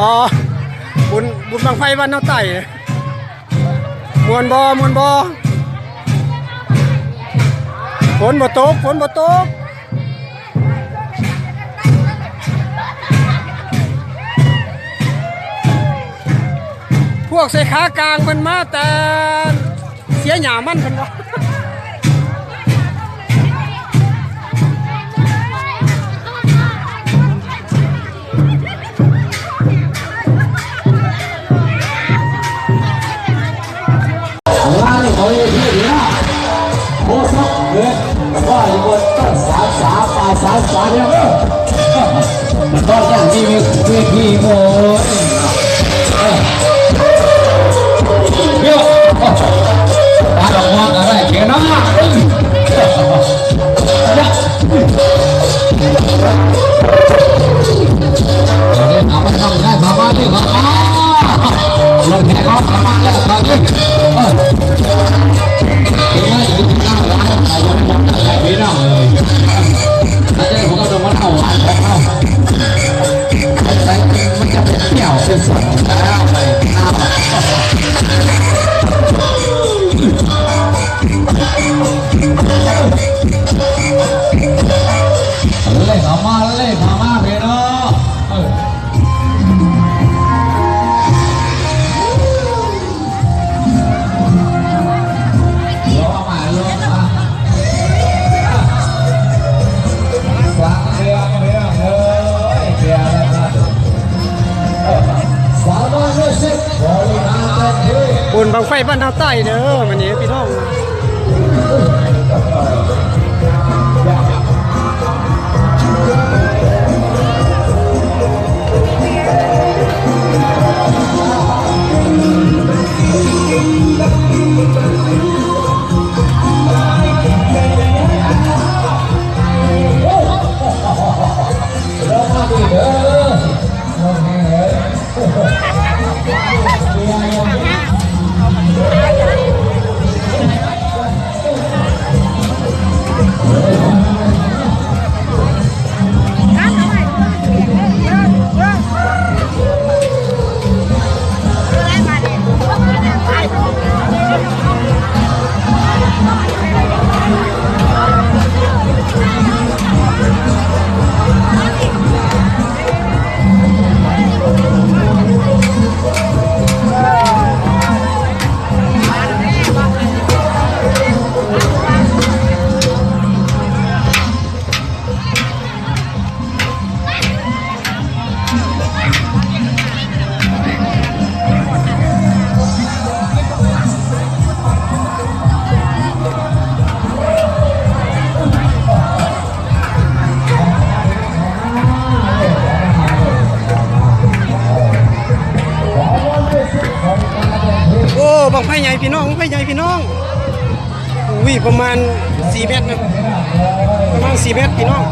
อ๋อบุญบังไฟบ้านน้าไต่มวนบอฝนบ่ตกพวกใส่ขากลางมันมาแต่เสียหยามันเพิ่นบ่สาเนี่ยมันก็ยังมีเวทีโม่เยอะตาดอกมองอะไรเกี่ยนะเอาไปทำได้มาบ้านที่เขาลงแขกเขาทำมาแล้วตอนนี้ไม่ถึงหน้าร้านใครยังไม่ทำอะไรไม่ได้เลยถ้าจะผมก็ต้องมาเอาหวานของเขาแต่มันจะเป็นเปรี้ยวเป็นสดแล้วไปน้ำเล่นเอามาเล่นมาเพื่อนบุญบังไฟบ้านน้าไต่เด้อวันนี้พี่น้องบังไฟใหญ่พี่น้องอุ้ยประมาณ4 เมตรนะประมาณ4 เมตรพี่น้อง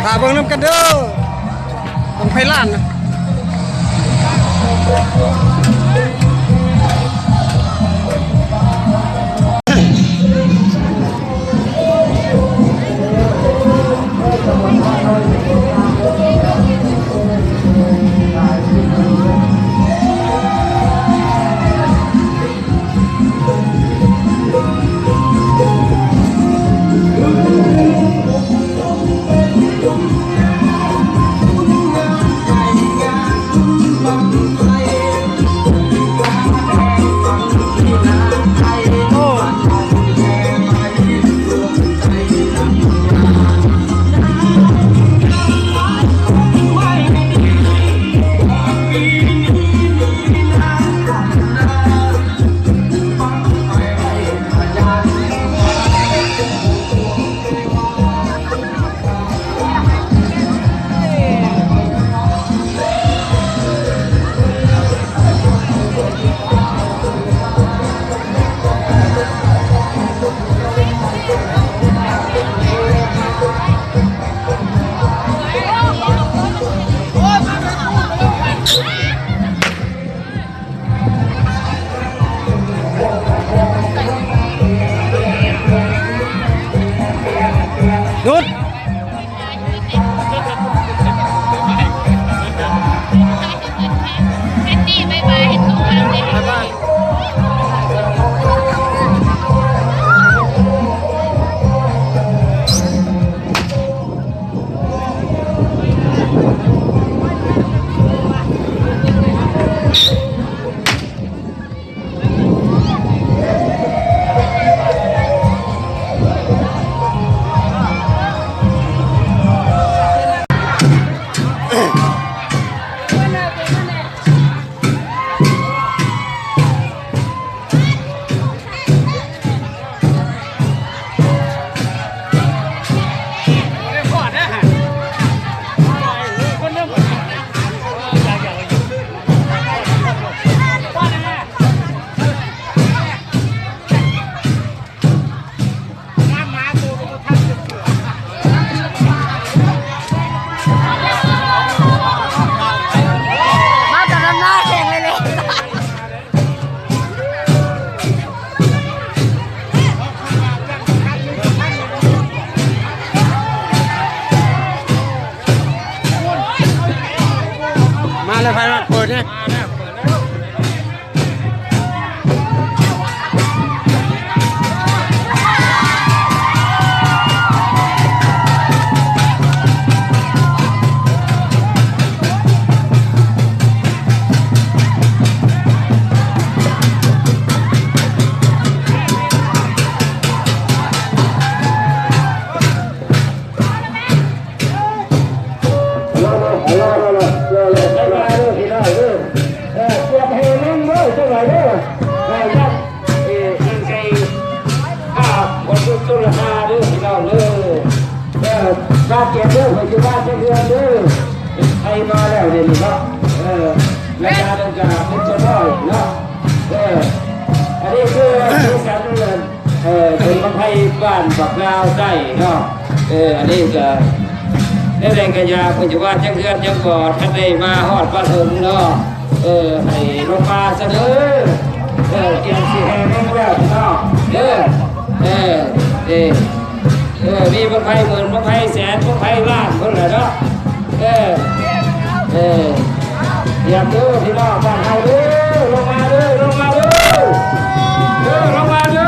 พาเบิ่งน้ำกันเด้อบังไฟล้านนะ ไหร่เด้อยัดยังไงคนตุลาเด้อพี่น้องเด้อบ้านเก็บเด้อปัจจุบันจะเดือนเด้อใครมาแล้วเดี๋ยวนี้เนาะราคาเดินกระดับเป็นจะน้อยเนาะอันนี้คือที่สำคัญเป็นบางไพ่บ้านปักดาวได้เนาะอันนี้ก็ได้แรงกระยาปัจจุบันจะเดือนยังก่อท่านได้มาฮอดบ้านถึงเนาะให้ลงมาเสนอเกียงสีแห่งนี้แล้วเนาะมีบางไพ่หมื่นบางไพ่แสนบางไพ่ล้านคนละเนาะอยากดูพี่น้องบ้านเฮาดูลงมาดูลงมาดูลงมาดู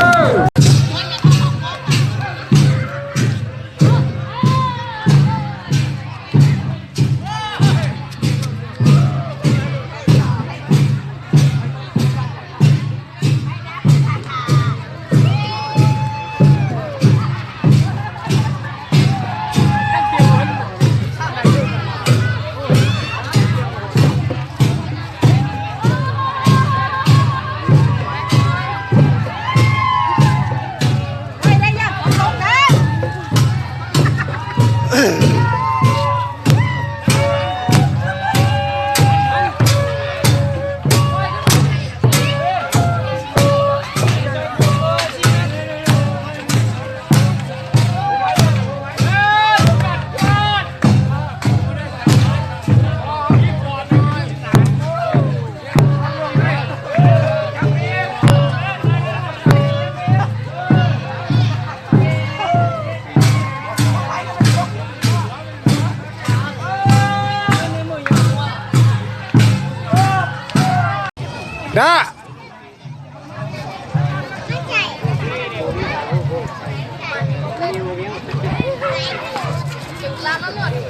ด้า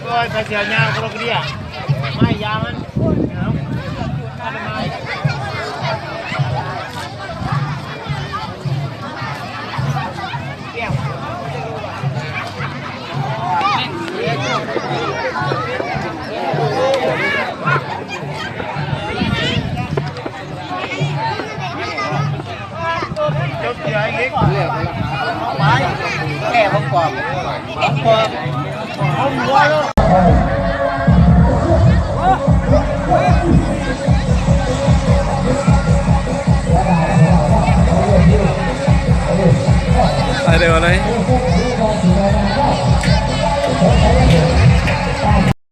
rồi phải chờ nhau có cái gì à mai giáมัน จุดใหญ่เล็กไม้แก่ผมกรอบผมหัวเลย ไปเดี๋ยวอะไร